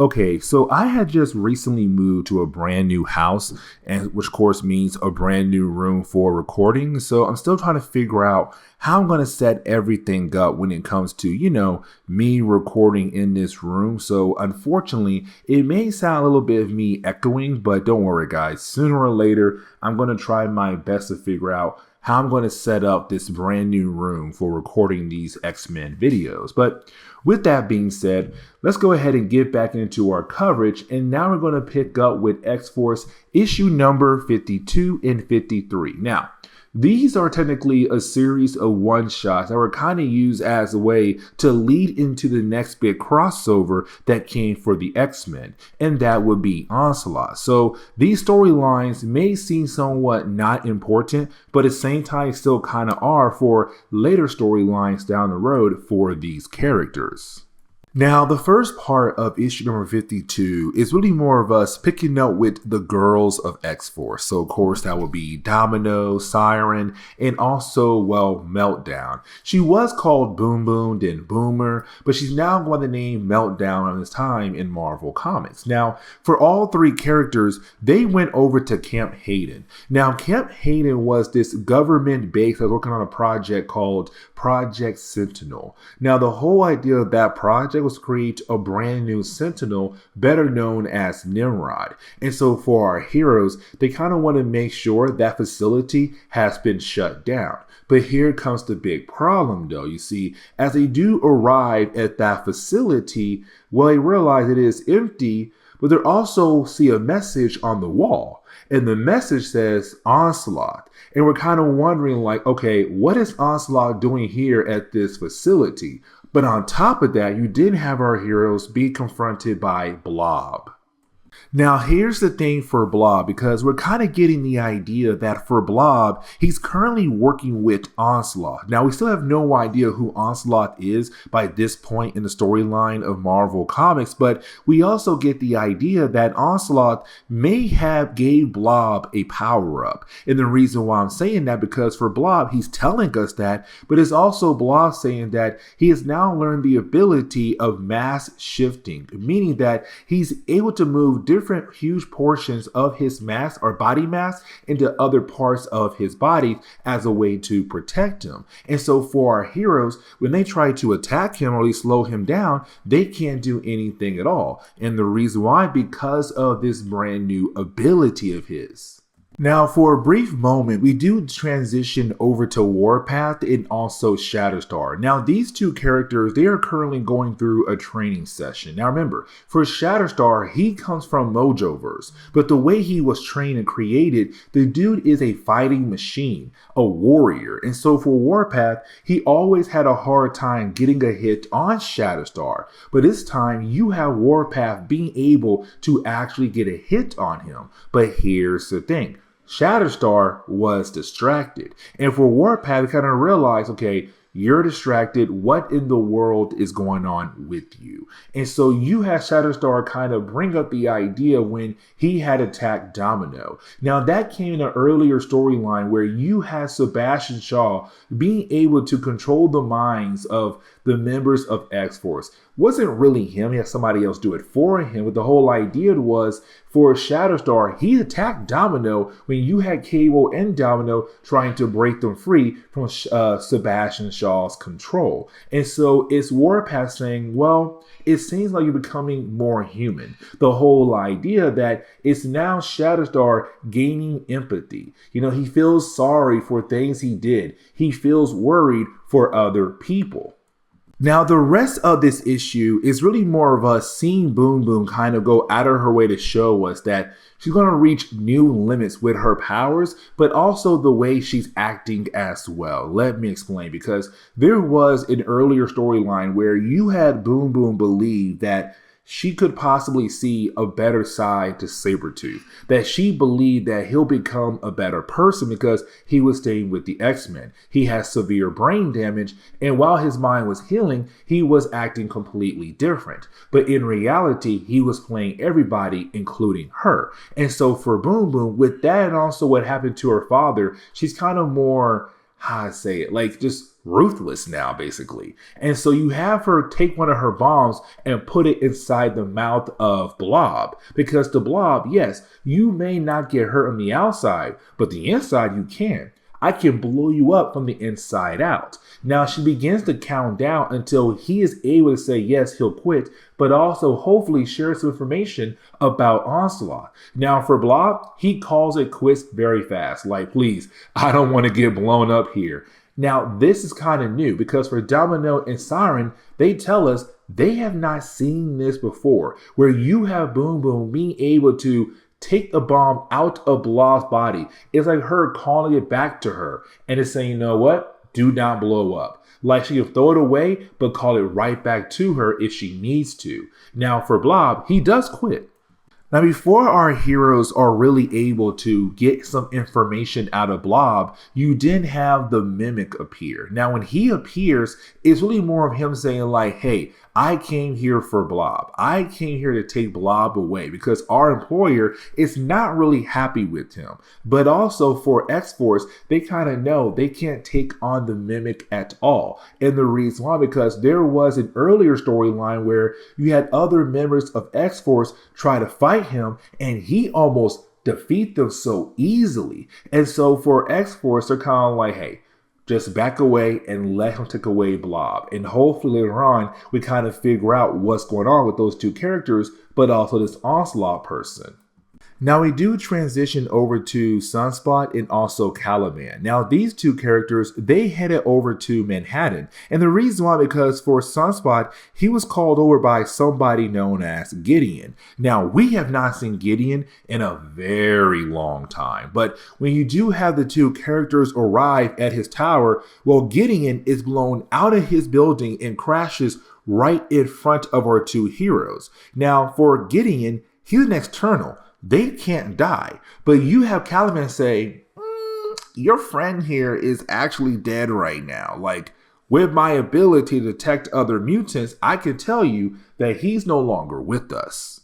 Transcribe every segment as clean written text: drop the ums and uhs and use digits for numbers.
Okay, so I had just recently moved to a brand new house, and which of course means a brand new room for recording. So I'm still trying to figure out how I'm going to set everything up when it comes to, me recording in this room. So unfortunately, it may sound a little bit of me echoing, but don't worry, guys. Sooner or later, I'm going to try my best to figure out how I'm going to set up this brand new room for recording these X-Men videos. But with that being said, let's go ahead and get back into our coverage. And now we're going to pick up with X-Force issue number 52 and 53. Now, these are technically a series of one-shots that were kind of used as a way to lead into the next big crossover that came for the X-Men, and that would be Onslaught. So these storylines may seem somewhat not important, but at the same time still kind of are for later storylines down the road for these characters. Now, the first part of issue number 52 is really more of us picking up with the girls of X-Force. So, of course, that would be Domino, Siren, and also, Meltdown. She was called Boom Boom, then Boomer, but she's now by the name Meltdown on this time in Marvel Comics. Now, for all three characters, they went over to Camp Hayden. Now, Camp Hayden was this government base that was working on a project called Project Sentinel. Now, the whole idea of that project was to create a brand new Sentinel, better known as Nimrod. And so for our heroes, they kind of want to make sure that facility has been shut down. But here comes the big problem, though. You see, as they do arrive at that facility, they realize it is empty, but they also see a message on the wall. And the message says Onslaught. And we're kind of wondering okay, what is Onslaught doing here at this facility? But on top of that, you did have our heroes be confronted by Blob. Now, here's the thing for Blob, because we're kind of getting the idea that for Blob, he's currently working with Onslaught. Now, we still have no idea who Onslaught is by this point in the storyline of Marvel Comics, but we also get the idea that Onslaught may have gave Blob a power-up. And the reason why I'm saying that, because for Blob, he's telling us that, but it's also Blob saying that he has now learned the ability of mass shifting, meaning that he's able to move different huge portions of his mass or body mass into other parts of his body as a way to protect him. And so for our heroes, when they try to attack him or at least slow him down, they can't do anything at all. And the reason why, because of this brand new ability of his. Now, for a brief moment, we do transition over to Warpath and also Shatterstar. Now, these two characters, they are currently going through a training session. Now, remember, for Shatterstar, he comes from Mojoverse, but the way he was trained and created, the dude is a fighting machine, a warrior. And so for Warpath, he always had a hard time getting a hit on Shatterstar. But this time, you have Warpath being able to actually get a hit on him. But here's the thing. Shatterstar was distracted. And for Warpath, we kind of realized, okay, you're distracted. What in the world is going on with you? And so you had Shatterstar kind of bring up the idea when he had attacked Domino. Now that came in an earlier storyline where you had Sebastian Shaw being able to control the minds of the members of X-Force. Wasn't really him. He had somebody else do it for him. But the whole idea was for Shatterstar, he attacked Domino when you had Cable and Domino trying to break them free from Sebastian Shaw's control. And so it's Warpath saying, well, it seems like you're becoming more human. The whole idea that it's now Shatterstar gaining empathy. He feels sorry for things he did. He feels worried for other people. Now, the rest of this issue is really more of us seeing Boom Boom kind of go out of her way to show us that she's going to reach new limits with her powers, but also the way she's acting as well. Let me explain, because there was an earlier storyline where you had Boom Boom believe that she could possibly see a better side to Sabretooth, that she believed that he'll become a better person because he was staying with the X-Men. He has severe brain damage, and while his mind was healing, he was acting completely different. But in reality, he was playing everybody, including her. And so for Boom Boom, with that and also what happened to her father, she's kind of more how I say it, like just ruthless now, basically. And so you have her take one of her bombs and put it inside the mouth of Blob. Because the Blob, yes, you may not get hurt on the outside, but the inside you can. I can blow you up from the inside out. Now she begins to count down until he is able to say yes, he'll quit, but also hopefully share some information about Onslaught. Now for Blob, he calls it quits very fast. Like, please, I don't want to get blown up here. Now this is kind of new because for Domino and Siren, they tell us they have not seen this before, where you have Boom Boom being able to take the bomb out of Blob's body. It's like her calling it back to her and it's saying, you know what? Do not blow up. Like she can throw it away, but call it right back to her if she needs to. Now for Blob, he does quit. Now, before our heroes are really able to get some information out of Blob, you then have the Mimic appear. Now, when he appears, it's really more of him saying like, hey, I came here for Blob. I came here to take Blob away because our employer is not really happy with him. But also for X-Force, they kind of know they can't take on the Mimic at all. And the reason why, because there was an earlier storyline where you had other members of X-Force try to fight him and he almost defeat them so easily. And so for X-Force, they're kind of like, hey, just back away and let him take away Blob. And hopefully later on, we kind of figure out what's going on with those two characters, but also this Onslaught person. Now we do transition over to Sunspot and also Caliban. Now these two characters, they headed over to Manhattan. And the reason why, because for Sunspot, he was called over by somebody known as Gideon. Now we have not seen Gideon in a very long time. But when you do have the two characters arrive at his tower, well, Gideon is blown out of his building and crashes right in front of our two heroes. Now for Gideon, he's an external. They can't die. But you have Caliban say, your friend here is actually dead right now. Like, with my ability to detect other mutants, I can tell you that he's no longer with us.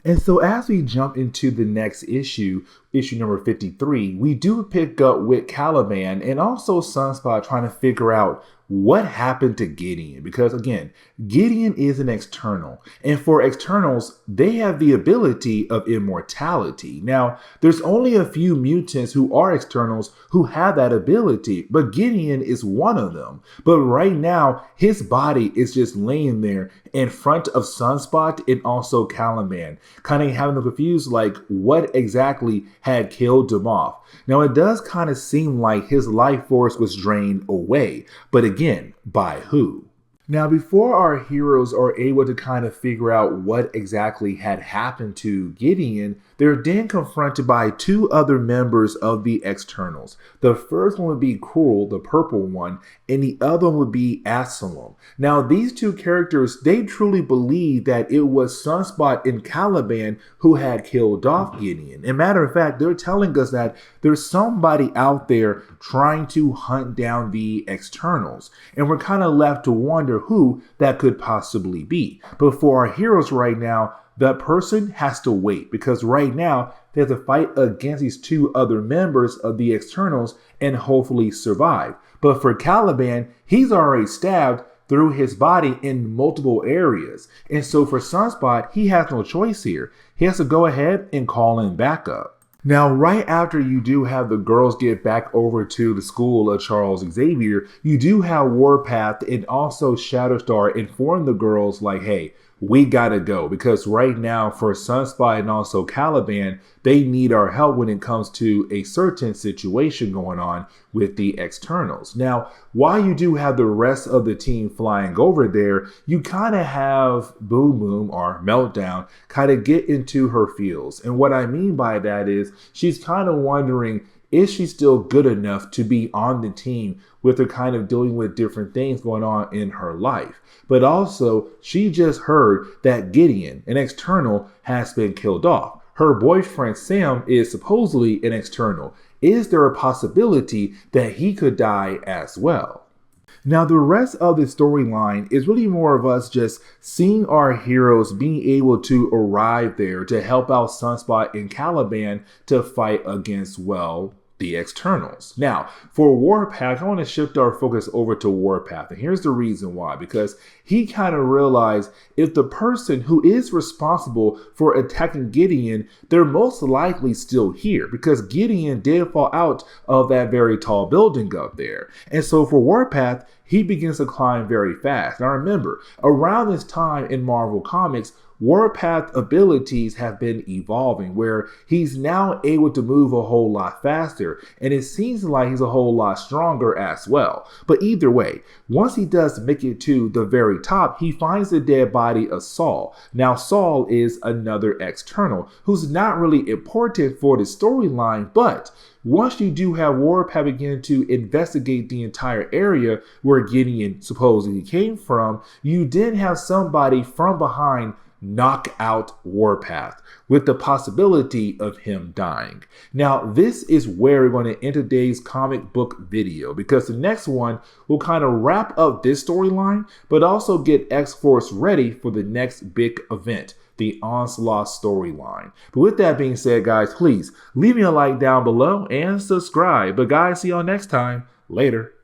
And so as we jump into the next issue, issue number 53, we do pick up with Caliban and also Sunspot trying to figure out what happened to Gideon. Because again, Gideon is an external. And for externals, they have the ability of immortality. Now, there's only a few mutants who are externals who have that ability, but Gideon is one of them. But right now, his body is just laying there in front of Sunspot and also Caliban, kind of having them confused like what exactly had killed him off. Now, it does kind of seem like his life force was drained away, but again, by who? Now, before our heroes are able to kind of figure out what exactly had happened to Gideon, they're then confronted by two other members of the externals. The first one would be Cruel, the purple one, and the other one would be Absalom. Now, these two characters, they truly believe that it was Sunspot and Caliban who had killed off Gideon. And matter of fact, they're telling us that there's somebody out there trying to hunt down the externals. And we're kind of left to wonder who that could possibly be. But for our heroes right now, that person has to wait because right now they have to fight against these two other members of the externals and hopefully survive. But for Caliban, he's already stabbed through his body in multiple areas. And so for Sunspot, he has no choice here. He has to go ahead and call in backup. Now, right after you do have the girls get back over to the school of Charles Xavier, you do have Warpath and also Shatterstar inform the girls like, hey, we gotta go because right now for Sunspot and also Caliban, they need our help when it comes to a certain situation going on with the externals. Now, while you do have the rest of the team flying over there, you kind of have Boom Boom or Meltdown kind of get into her feels. And what I mean by that is she's kind of wondering, is she still good enough to be on the team with her kind of dealing with different things going on in her life? But also, she just heard that Gideon, an external, has been killed off. Her boyfriend Sam is supposedly an external. Is there a possibility that he could die as well? Now, the rest of the storyline is really more of us just seeing our heroes being able to arrive there to help out Sunspot and Caliban to fight against, well, the externals. Now, for Warpath, I want to shift our focus over to Warpath. And here's the reason why. Because he kind of realized if the person who is responsible for attacking Gideon, they're most likely still here. Because Gideon did fall out of that very tall building up there. And so for Warpath, he begins to climb very fast. Now remember, around this time in Marvel Comics, Warpath abilities have been evolving where he's now able to move a whole lot faster, and it seems like he's a whole lot stronger as well. But either way, once he does make it to the very top, he finds the dead body of Saul. Now Saul is another external who's not really important for the storyline, but once you do have Warpath begin to investigate the entire area where Gideon supposedly came from, you then have somebody from behind knock out Warpath with the possibility of him dying. Now, this is where we're going to end today's comic book video, because the next one will kind of wrap up this storyline, but also get X-Force ready for the next big event, the Onslaught storyline. But with that being said, guys, please leave me a like down below and subscribe. But guys, see y'all next time. Later.